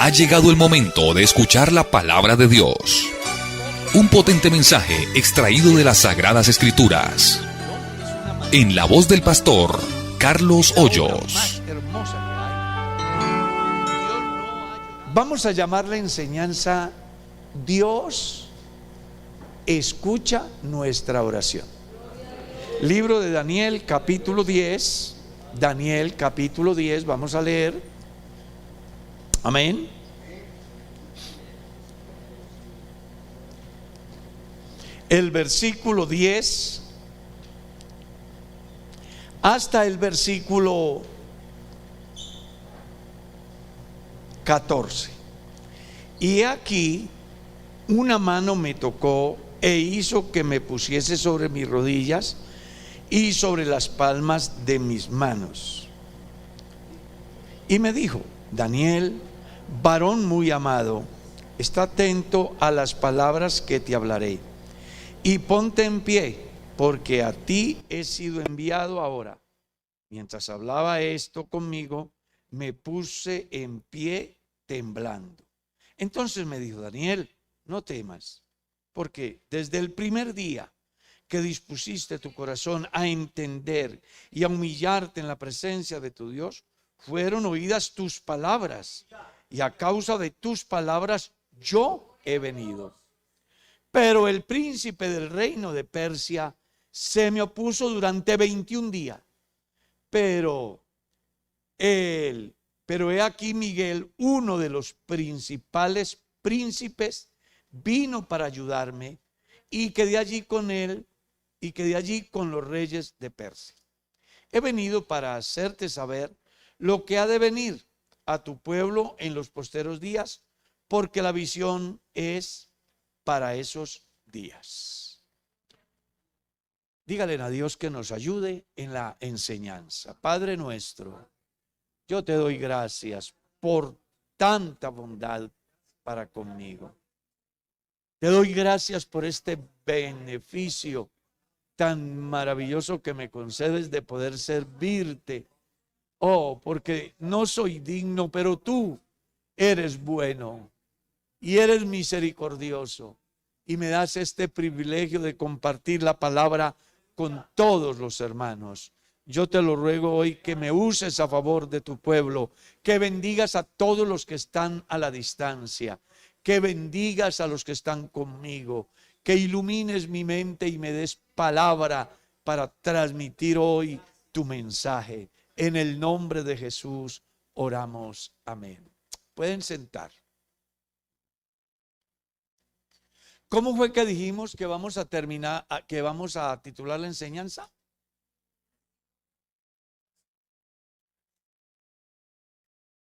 Ha llegado el momento de escuchar la palabra de Dios. Un potente mensaje extraído de las Sagradas Escrituras. En la voz del pastor Carlos Hoyos. Vamos a llamar la enseñanza Dios escucha nuestra oración. Libro de Daniel, capítulo 10. Daniel, capítulo 10, vamos a leer. Amén. El versículo 10 hasta el versículo 14. Y aquí una mano me tocó e hizo que me pusiese sobre mis rodillas y sobre las palmas de mis manos. Y me dijo: Daniel, varón muy amado, está atento a las palabras que te hablaré, y ponte en pie, porque a ti he sido enviado ahora. Mientras hablaba esto conmigo, me puse en pie temblando. Entonces me dijo: Daniel, no temas, porque desde el primer día que dispusiste tu corazón a entender y a humillarte en la presencia de tu Dios, fueron oídas tus palabras, y a causa de tus palabras yo he venido. Pero el príncipe del reino de Persia se me opuso durante 21 días. Pero he aquí Miguel, uno de los principales príncipes, vino para ayudarme, y quedé allí con él, y quedé allí con los reyes de Persia. He venido para hacerte saber lo que ha de venir a tu pueblo en los posteros días, porque la visión es para esos días. Dígale a Dios que nos ayude en la enseñanza. Padre nuestro, yo te doy gracias por tanta bondad para conmigo. Te doy gracias por este beneficio tan maravilloso que me concedes de poder servirte. Oh, porque no soy digno, pero tú eres bueno y eres misericordioso, y me das este privilegio de compartir la palabra con todos los hermanos. Yo te lo ruego hoy, que me uses a favor de tu pueblo, que bendigas a todos los que están a la distancia, que bendigas a los que están conmigo, que ilumines mi mente y me des palabra para transmitir hoy tu mensaje. En el nombre de Jesús oramos. Amén. Pueden sentar. ¿Cómo fue que dijimos que vamos a terminar, que vamos a titular la enseñanza?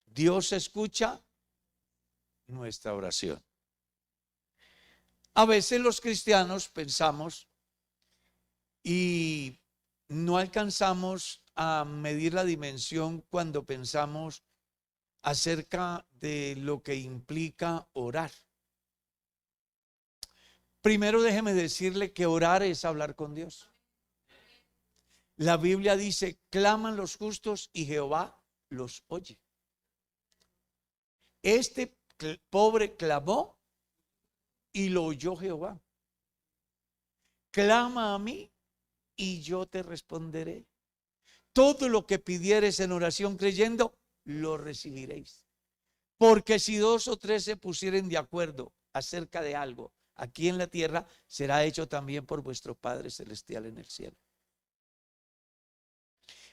Dios escucha nuestra oración. A veces los cristianos pensamos y no alcanzamos a medir la dimensión cuando pensamos acerca de lo que implica orar. Primero déjeme decirle que orar es hablar con Dios. La Biblia dice: claman los justos y Jehová los oye. Este pobre clamó y lo oyó Jehová. Clama a mí y yo te responderé. Todo lo que pidieres en oración creyendo, lo recibiréis. Porque si 2 o 3 se pusieren de acuerdo acerca de algo aquí en la tierra, será hecho también por vuestro Padre Celestial en el cielo.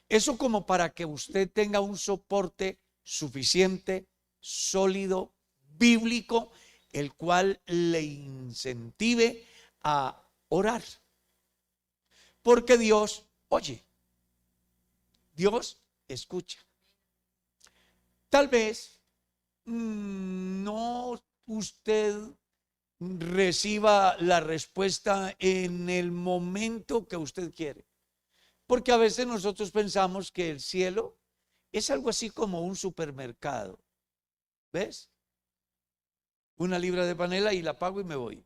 Eso como para que usted tenga un soporte suficiente, sólido, bíblico, el cual le incentive a orar. Porque Dios oye, Dios escucha. Tal vez no usted reciba la respuesta en el momento que usted quiere, porque a veces nosotros pensamos que el cielo es algo así como un supermercado. ¿Ves? Una libra de panela y la pago y me voy.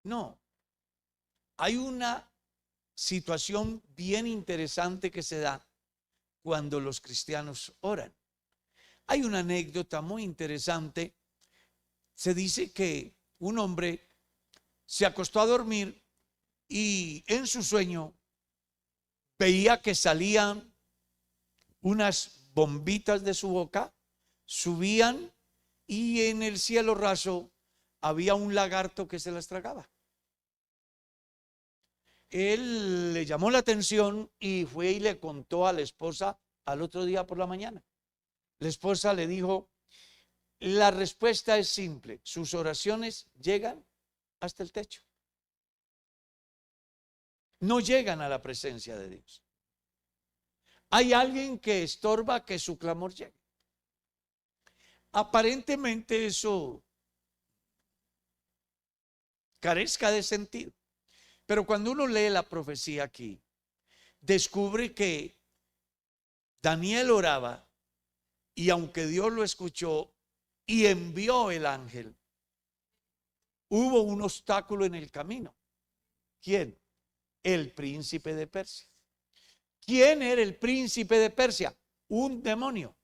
No, hay una situación bien interesante que se da cuando los cristianos oran. Hay una anécdota muy interesante. Se dice que un hombre se acostó a dormir y en su sueño veía que salían unas bombitas de su boca, subían y en el cielo raso había un lagarto que se las tragaba. Él le llamó la atención y fue y le contó a la esposa al otro día por la mañana. La esposa le dijo: la respuesta es simple, sus oraciones llegan hasta el techo. No llegan a la presencia de Dios. Hay alguien que estorba que su clamor llegue. Aparentemente eso carezca de sentido. Pero cuando uno lee la profecía aquí, descubre que Daniel oraba y aunque Dios lo escuchó y envió el ángel, hubo un obstáculo en el camino. ¿Quién? El príncipe de Persia. ¿Quién era el príncipe de Persia? Un demonio.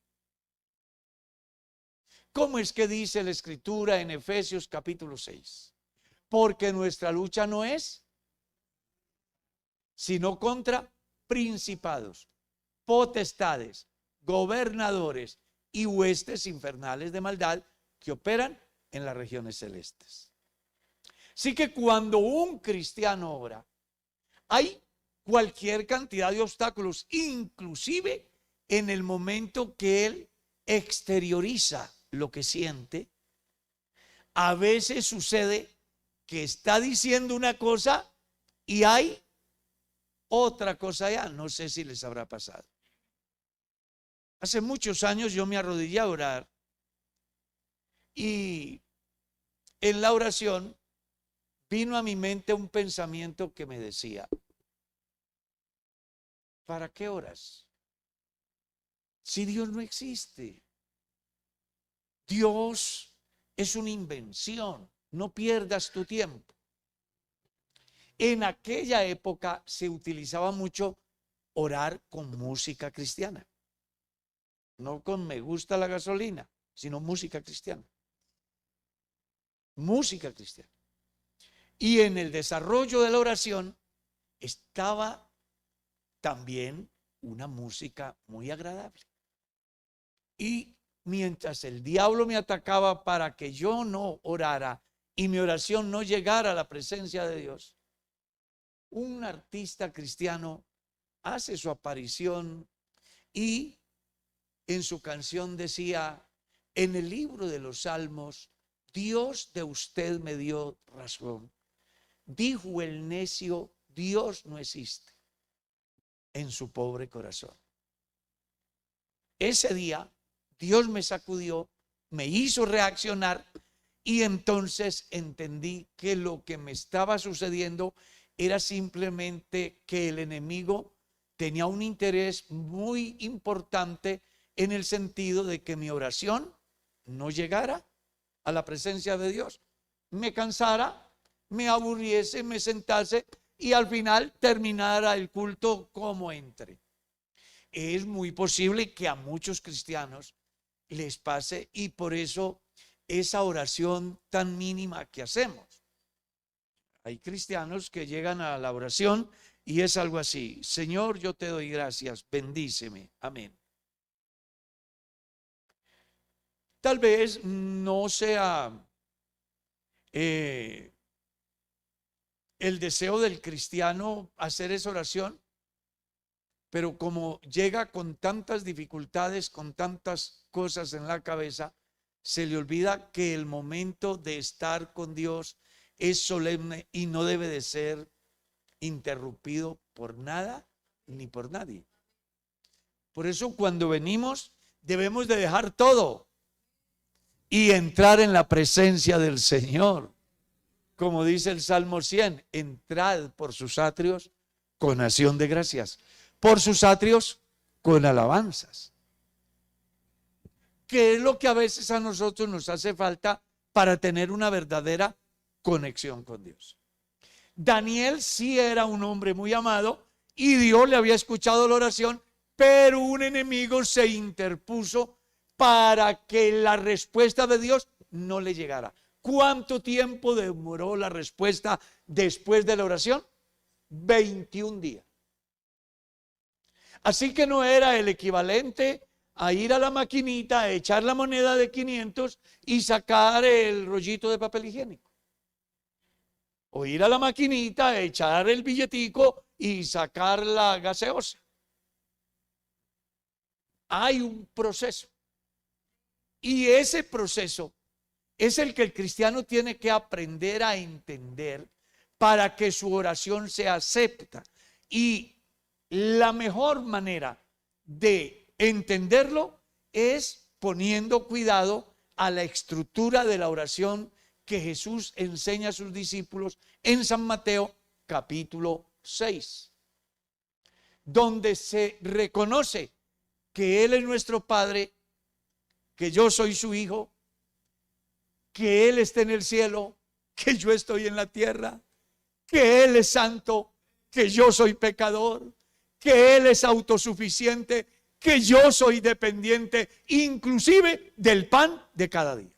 ¿Cómo es que dice la escritura en Efesios capítulo 6? Porque nuestra lucha no es sino contra principados, potestades, gobernadores y huestes infernales de maldad que operan en las regiones celestes. Así que cuando un cristiano ora, hay cualquier cantidad de obstáculos, inclusive en el momento que él exterioriza lo que siente. A veces sucede que está diciendo una cosa y hay otra cosa allá. No sé si les habrá pasado. Hace muchos años yo me arrodillé a orar y en la oración vino a mi mente un pensamiento que me decía: ¿para qué oras? Si Dios no existe. Dios es una invención. No pierdas tu tiempo. En aquella época se utilizaba mucho orar con música cristiana. No con me gusta la gasolina, sino música cristiana. Música cristiana. Y en el desarrollo de la oración estaba también una música muy agradable. Y mientras el diablo me atacaba para que yo no orara y mi oración no llegara a la presencia de Dios, un artista cristiano hace su aparición y en su canción decía: en el libro de los Salmos, Dios de usted me dio razón. Dijo el necio, Dios no existe, en su pobre corazón. Ese día Dios me sacudió, me hizo reaccionar y entonces entendí que lo que me estaba sucediendo era simplemente que el enemigo tenía un interés muy importante en el sentido de que mi oración no llegara a la presencia de Dios, me cansara, me aburriese, me sentase y al final terminara el culto como entré. Es muy posible que a muchos cristianos les pase y por eso esa oración tan mínima que hacemos. Hay cristianos que llegan a la oración y es algo así: Señor, yo te doy gracias, bendíceme, amén. Tal vez no sea el deseo del cristiano hacer esa oración, pero como llega con tantas dificultades, con tantas cosas en la cabeza, se le olvida que el momento de estar con Dios es solemne y no debe de ser interrumpido por nada ni por nadie. Por eso cuando venimos debemos de dejar todo y entrar en la presencia del Señor. Como dice el Salmo 100, entrad por sus atrios con acción de gracias, por sus atrios con alabanzas. Que es lo que a veces a nosotros nos hace falta para tener una verdadera conexión con Dios. Daniel sí era un hombre muy amado y Dios le había escuchado la oración, pero un enemigo se interpuso para que la respuesta de Dios no le llegara. ¿Cuánto tiempo demoró la respuesta después de la oración? 21 días. Así que no era el equivalente a ir a la maquinita, a echar la moneda de 500 y sacar el rollito de papel higiénico. O ir a la maquinita, a echar el billetico y sacar la gaseosa. Hay un proceso. Y ese proceso es el que el cristiano tiene que aprender a entender para que su oración sea acepta. Y la mejor manera de entenderlo es poniendo cuidado a la estructura de la oración que Jesús enseña a sus discípulos en San Mateo capítulo 6, donde se reconoce que Él es nuestro Padre, que yo soy su Hijo, que Él está en el cielo, que yo estoy en la tierra, que Él es santo, que yo soy pecador, que Él es autosuficiente, que yo soy dependiente, inclusive del pan de cada día.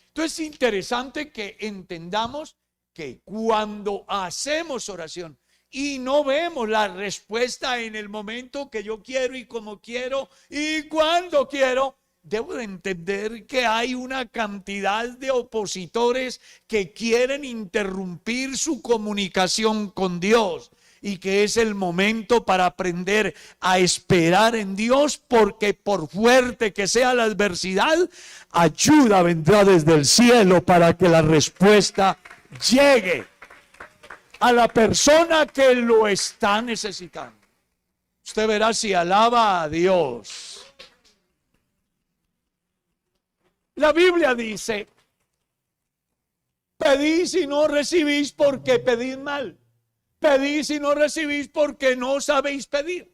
Entonces es interesante que entendamos que cuando hacemos oración y no vemos la respuesta en el momento que yo quiero y como quiero y cuando quiero, debo de entender que hay una cantidad de opositores que quieren interrumpir su comunicación con Dios. Y que es el momento para aprender a esperar en Dios, porque por fuerte que sea la adversidad, ayuda vendrá desde el cielo para que la respuesta llegue a la persona que lo está necesitando. Usted verá si alaba a Dios. La Biblia dice: pedís y no recibís porque pedís mal. Pedís y no recibís porque no sabéis pedir.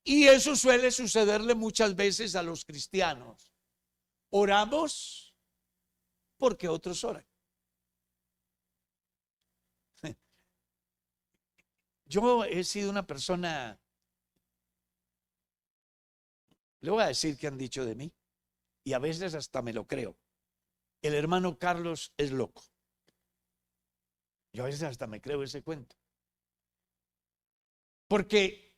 Y eso suele sucederle muchas veces a los cristianos. Oramos porque otros oran. Yo he sido una persona, le voy a decir qué han dicho de mí, y a veces hasta me lo creo. El hermano Carlos es loco. Yo a veces hasta me creo ese cuento. Porque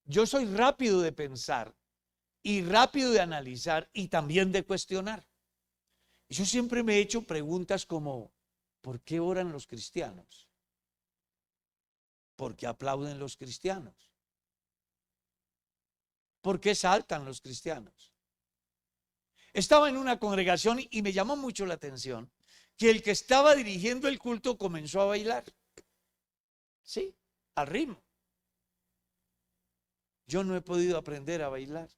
yo soy rápido de pensar y rápido de analizar y también de cuestionar. Yo siempre me he hecho preguntas como: ¿por qué oran los cristianos? ¿Por qué aplauden los cristianos? ¿Por qué saltan los cristianos? Estaba en una congregación y me llamó mucho la atención que el que estaba dirigiendo el culto comenzó a bailar. Sí, al ritmo. Yo no he podido aprender a bailar.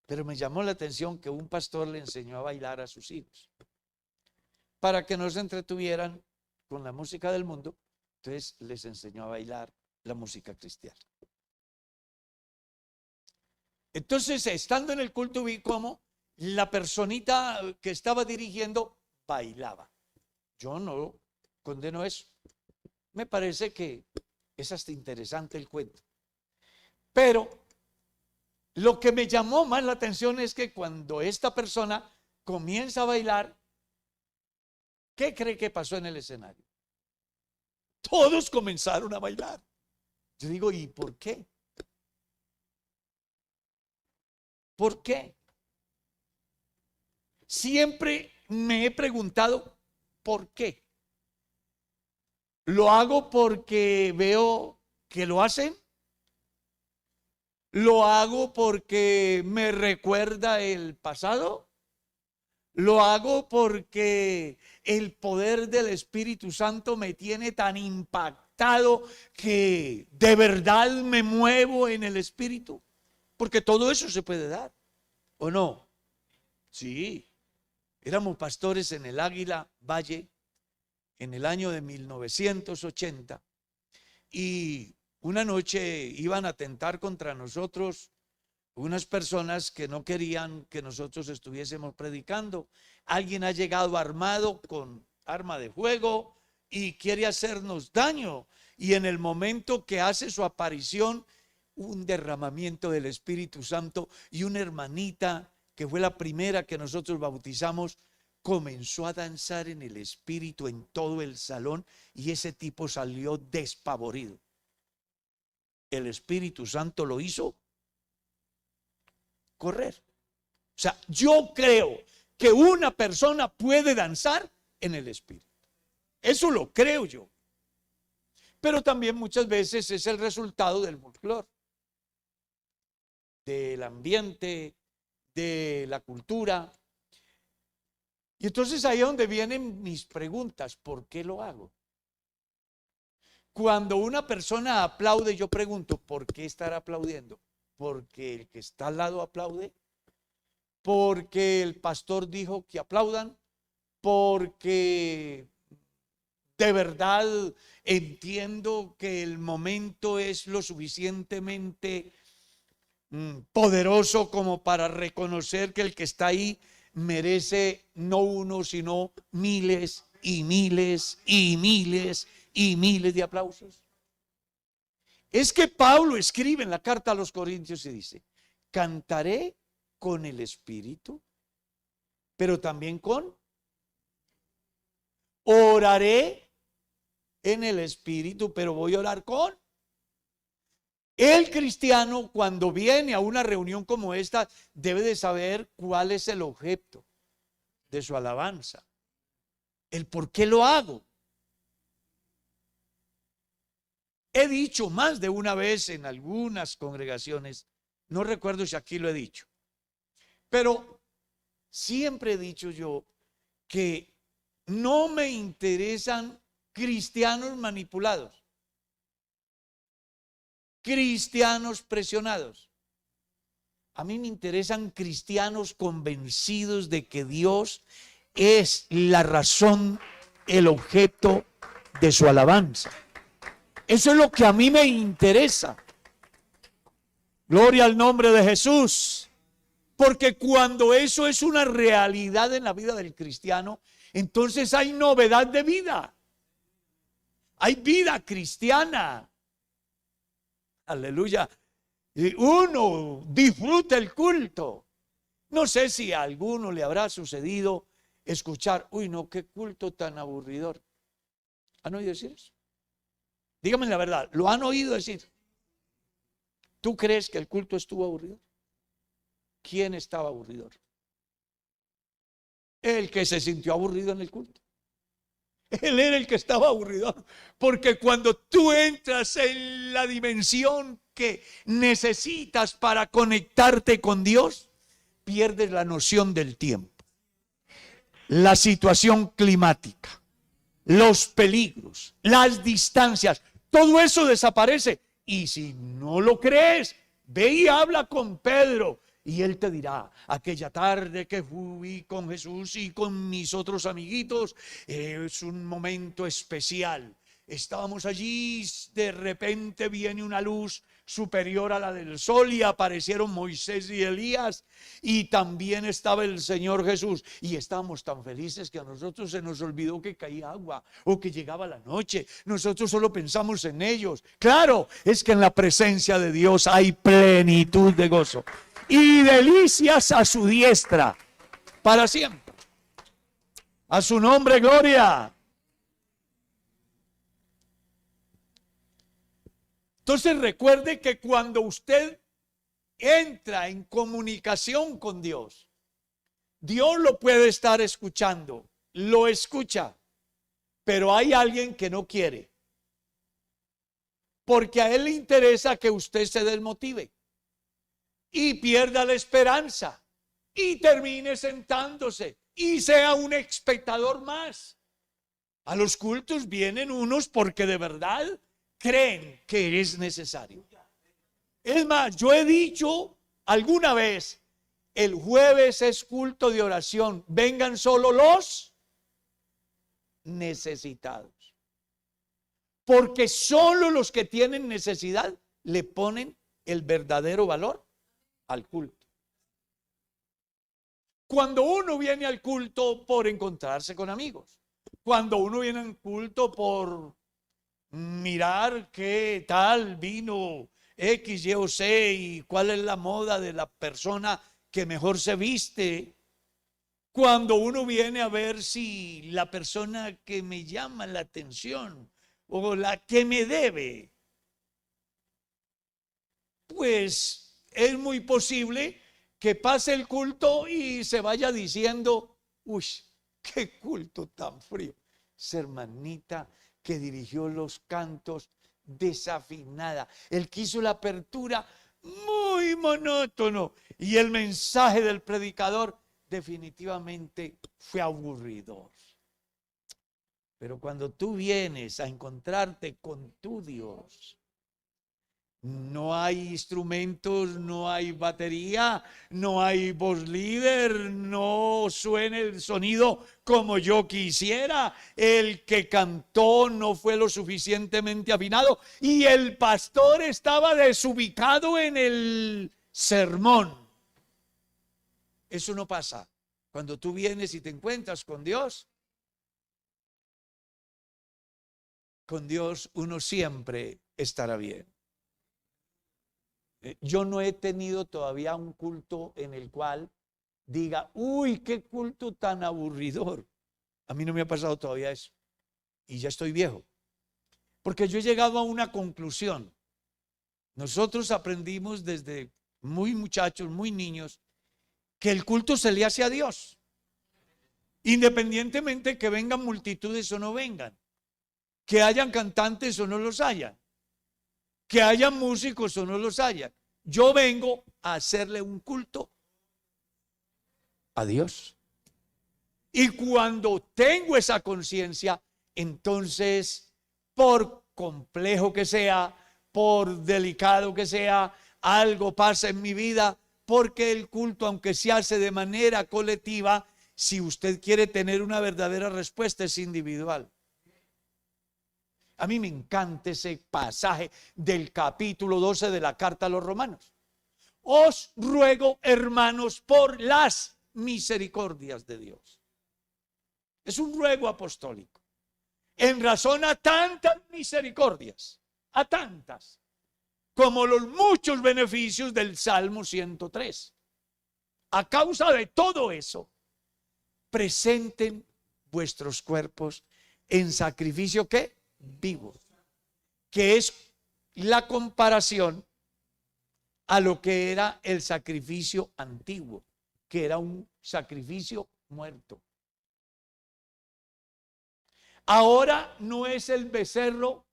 Pero me llamó la atención que un pastor le enseñó a bailar a sus hijos para que no se entretuvieran con la música del mundo. Entonces les enseñó a bailar la música cristiana. Entonces, estando en el culto, vi cómo la personita que estaba dirigiendo bailaba. Yo no condeno eso. Me parece que es hasta interesante el cuento. Pero lo que me llamó más la atención es que cuando esta persona comienza a bailar, ¿qué cree que pasó en el escenario? Todos comenzaron a bailar. Yo digo, ¿y por qué? ¿Por qué? Siempre me he preguntado ¿por qué? ¿Lo hago porque veo que lo hacen? ¿Lo hago porque me recuerda el pasado? ¿Lo hago porque el poder del Espíritu Santo me tiene tan impactado que de verdad me muevo en el Espíritu? Porque todo eso se puede dar, ¿o no? Sí. Éramos pastores en el Águila Valle en el año de 1980 y una noche iban a atentar contra nosotros unas personas que no querían que nosotros estuviésemos predicando. Alguien ha llegado armado con arma de fuego y quiere hacernos daño. y en el momento que hace su aparición, un derramamiento del Espíritu Santo, y una hermanita que fue la primera que nosotros bautizamos, comenzó a danzar en el Espíritu en todo el salón, y ese tipo salió despavorido. El Espíritu Santo lo hizo correr. O sea, yo creo que una persona puede danzar en el Espíritu. Eso lo creo yo. Pero también muchas veces es el resultado del folclore, del ambiente, de la cultura. Y entonces ahí es donde vienen mis preguntas. ¿Por qué lo hago? Cuando una persona aplaude, yo pregunto, ¿por qué estará aplaudiendo? ¿Porque el que está al lado aplaude? ¿Porque el pastor dijo que aplaudan? ¿Porque de verdad entiendo que el momento es lo suficientemente poderoso como para reconocer que el que está ahí merece no uno, sino miles y miles y miles y miles de aplausos? Es que Pablo escribe en la carta a los Corintios y dice: cantaré con el Espíritu, pero también oraré en el Espíritu, pero voy a orar con. El cristiano, cuando viene a una reunión como esta, debe de saber cuál es el objeto de su alabanza, el por qué lo hago. He dicho más de una vez en algunas congregaciones, no recuerdo si aquí lo he dicho, pero siempre he dicho yo que no me interesan cristianos manipulados, cristianos presionados. A mí me interesan cristianos convencidos de que Dios es la razón, el objeto de su alabanza. Eso es lo que a mí me interesa. Gloria al nombre de Jesús. Porque cuando eso es una realidad en la vida del cristiano, entonces hay novedad de vida. Hay vida cristiana. Aleluya. Y uno disfruta el culto. No sé si a alguno le habrá sucedido escuchar: uy, no, qué culto tan aburridor. ¿Han oído decir eso? Dígame la verdad, ¿lo han oído decir? ¿Tú crees que el culto estuvo aburrido? ¿Quién estaba aburrido? El que se sintió aburrido en el culto. Él era el que estaba aburrido. Porque cuando tú entras en la dimensión que necesitas para conectarte con Dios, pierdes la noción del tiempo, la situación climática, los peligros, las distancias, todo eso desaparece. Y si no lo crees, ve y habla con Pedro, y él te dirá: aquella tarde que fui con Jesús y con mis otros amiguitos, es un momento especial. Estábamos allí, de repente viene una luz superior a la del sol y aparecieron Moisés y Elías, y también estaba el Señor Jesús, y estábamos tan felices que a nosotros se nos olvidó que caía agua o que llegaba la noche. Nosotros solo pensamos en ellos. Claro, es que en la presencia de Dios hay plenitud de gozo y delicias a su diestra para siempre. A su nombre, gloria. Entonces recuerde que cuando usted entra en comunicación con Dios, Dios lo puede estar escuchando, lo escucha, pero hay alguien que no quiere, porque a él le interesa que usted se desmotive y pierda la esperanza y termine sentándose y sea un espectador más. A los cultos vienen unos porque de verdad creen que es necesario. Es más, yo he dicho alguna vez: el jueves es culto de oración, vengan solo los necesitados. Porque solo los que tienen necesidad le ponen el verdadero valor al culto. Cuando uno viene al culto por encontrarse con amigos, cuando uno viene al culto por mirar qué tal vino X, Y o Z y cuál es la moda de la persona que mejor se viste. Cuando uno viene a ver si la persona que me llama la atención o la que me debe, pues es muy posible que pase el culto y se vaya diciendo, uy, qué culto tan frío. Esa hermanita que dirigió los cantos, desafinada. El que hizo la apertura, muy monótono. Y el mensaje del predicador definitivamente fue aburridor. Pero cuando tú vienes a encontrarte con tu Dios, no hay instrumentos, no hay batería, no hay voz líder, no suena el sonido como yo quisiera. El que cantó no fue lo suficientemente afinado y el pastor estaba desubicado en el sermón. Eso no pasa. Cuando tú vienes y te encuentras con Dios uno siempre estará bien. Yo no he tenido todavía un culto en el cual diga, uy, qué culto tan aburridor. A mí no me ha pasado todavía eso. Y ya estoy viejo. Porque yo he llegado a una conclusión. Nosotros aprendimos desde muy muchachos, muy niños, que el culto se le hace a Dios. Independientemente que vengan multitudes o no vengan. Que hayan cantantes o no los hayan. Que haya músicos o no los haya. Yo vengo a hacerle un culto a Dios. Y cuando tengo esa conciencia, entonces, por complejo que sea, por delicado que sea, algo pasa en mi vida, porque el culto, aunque se hace de manera colectiva, si usted quiere tener una verdadera respuesta, es individual. A mí me encanta ese pasaje del capítulo 12 de la carta a los Romanos. Os ruego, hermanos, por las misericordias de Dios. Es un ruego apostólico. En razón a tantas misericordias, a tantas, como los muchos beneficios del Salmo 103. A causa de todo eso, presenten vuestros cuerpos en sacrificio, ¿qué? Vivo, que es la comparación a lo que era el sacrificio antiguo, que era un sacrificio muerto. Ahora no es el becerro,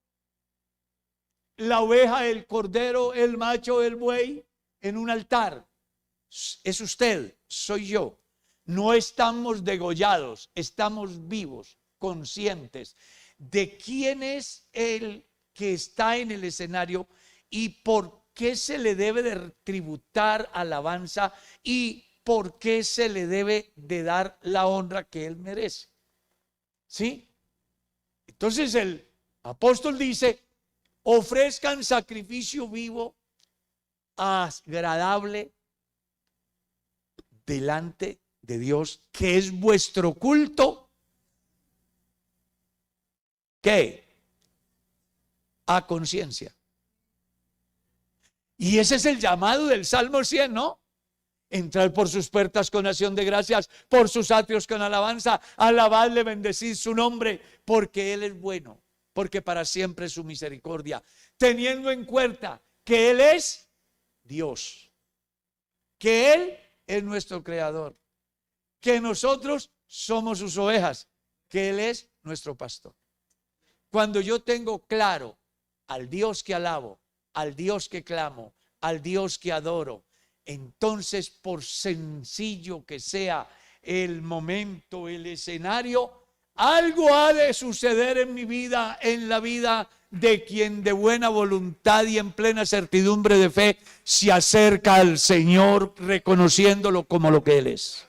la oveja, el cordero, el macho, el buey en un altar. Es usted, soy yo. No estamos degollados, estamos vivos, conscientes de quién es el que está en el escenario y por qué se le debe de tributar alabanza y por qué se le debe de dar la honra que él merece. ¿Sí? Entonces el apóstol dice, ofrezcan sacrificio vivo, agradable delante de Dios, que es vuestro culto. ¿Qué? A conciencia. Y ese es el llamado del Salmo 100, ¿no? Entrar por sus puertas con acción de gracias, por sus atrios con alabanza, alabadle, bendecid su nombre, porque Él es bueno, porque para siempre es su misericordia, teniendo en cuenta que Él es Dios, que Él es nuestro creador, que nosotros somos sus ovejas, que Él es nuestro pastor. Cuando yo tengo claro al Dios que alabo, al Dios que clamo, al Dios que adoro, entonces por sencillo que sea el momento, el escenario, algo ha de suceder en mi vida, en la vida de quien de buena voluntad y en plena certidumbre de fe se acerca al Señor reconociéndolo como lo que Él es.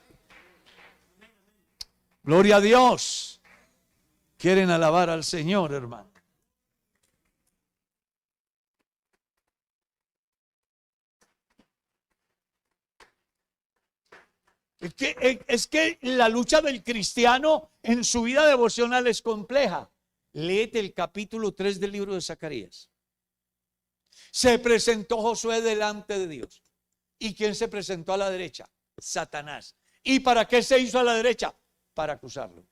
Gloria a Dios. ¿Quieren alabar al Señor, hermano? Es que la lucha del cristiano en su vida devocional es compleja. Léete el capítulo 3 del libro de Zacarías. Se presentó Josué delante de Dios. ¿Y quién se presentó a la derecha? Satanás. ¿Y para qué se hizo a la derecha? Para acusarlo.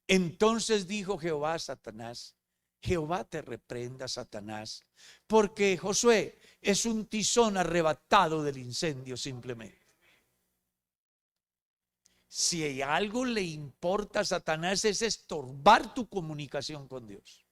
Entonces dijo Jehová a Satanás: Jehová te reprenda, Satanás, porque Josué es un tizón arrebatado del incendio simplemente. Si algo le importa a Satanás es estorbar tu comunicación con Dios.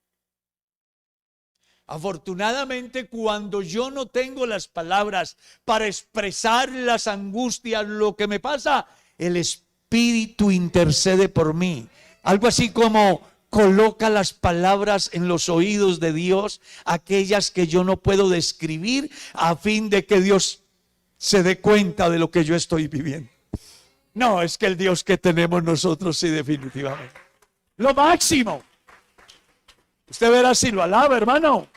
Afortunadamente, cuando yo no tengo las palabras para expresar las angustias, lo que me pasa, el Espíritu intercede por mí. Algo así como coloca las palabras en los oídos de Dios, aquellas que yo no puedo describir, a fin de que Dios se dé cuenta de lo que yo estoy viviendo. No, es que el Dios que tenemos nosotros, sí, definitivamente. Lo máximo. Usted verá si lo alaba, hermano.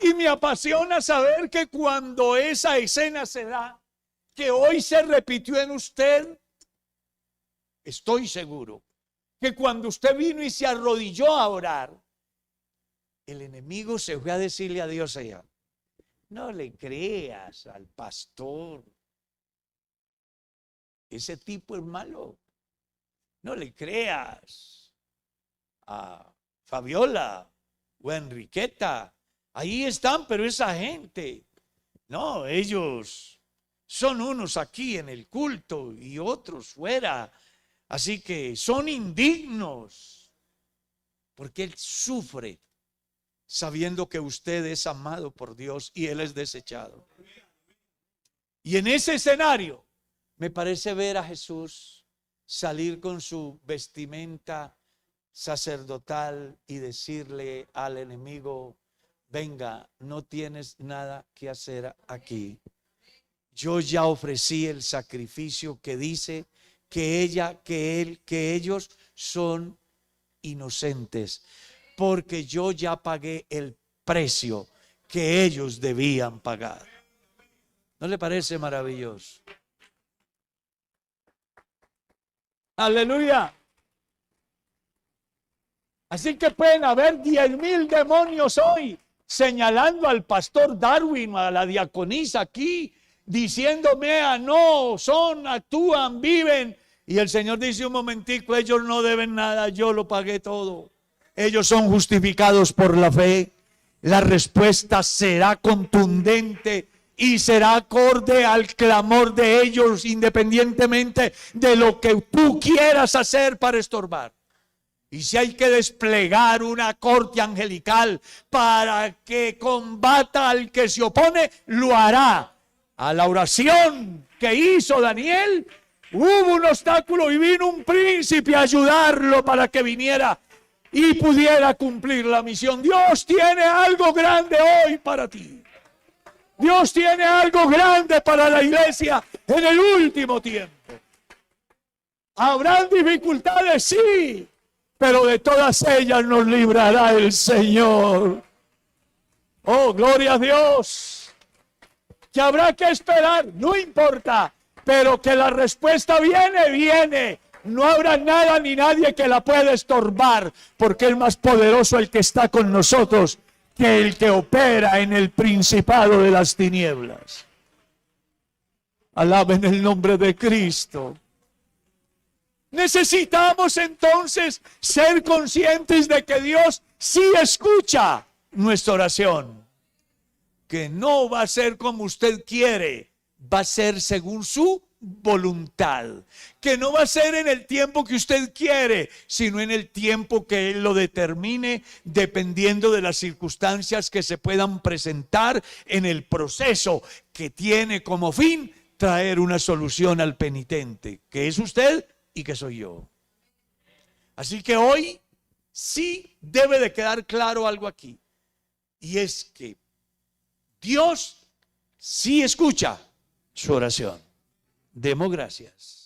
Y me apasiona saber que cuando esa escena se da, que hoy se repitió en usted, estoy seguro que cuando usted vino y se arrodilló a orar, el enemigo se fue a decirle a Dios allá: no le creas al pastor, ese tipo es malo. No le creas a Fabiola o a Enriqueta. Ahí están, pero esa gente, no, ellos son unos aquí en el culto y otros fuera. Así que son indignos, porque él sufre sabiendo que usted es amado por Dios y él es desechado. Y en ese escenario me parece ver a Jesús salir con su vestimenta sacerdotal y decirle al enemigo: venga, no tienes nada que hacer aquí. Yo ya ofrecí el sacrificio que dice que ella, que él, que ellos son inocentes, porque yo ya pagué el precio que ellos debían pagar. ¿No le parece maravilloso? Aleluya. Así que pueden haber 10,000 demonios hoy señalando al pastor Darwin, a la diaconisa aquí, diciéndome: no, son, actúan, viven. Y el Señor dice: un momentico, ellos no deben nada, yo lo pagué todo. Ellos son justificados por la fe. La respuesta será contundente y será acorde al clamor de ellos, independientemente de lo que tú quieras hacer para estorbar. Y si hay que desplegar una corte angelical para que combata al que se opone, lo hará. A la oración que hizo Daniel, hubo un obstáculo y vino un príncipe a ayudarlo para que viniera y pudiera cumplir la misión. Dios tiene algo grande hoy para ti. Dios tiene algo grande para la iglesia en el último tiempo. ¿Habrán dificultades? Sí. Pero de todas ellas nos librará el Señor. Oh, gloria a Dios. Que habrá que esperar, no importa. Pero que la respuesta viene, viene. No habrá nada ni nadie que la pueda estorbar. Porque es más poderoso el que está con nosotros que el que opera en el principado de las tinieblas. Alaben el nombre de Cristo. Necesitamos entonces ser conscientes de que Dios sí escucha nuestra oración. Que no va a ser como usted quiere, va a ser según su voluntad. Que no va a ser en el tiempo que usted quiere, sino en el tiempo que Él lo determine, dependiendo de las circunstancias que se puedan presentar en el proceso que tiene como fin traer una solución al penitente, que es usted y que soy yo. Así que hoy sí debe de quedar claro algo aquí, y es que Dios sí escucha su oración. Demos gracias.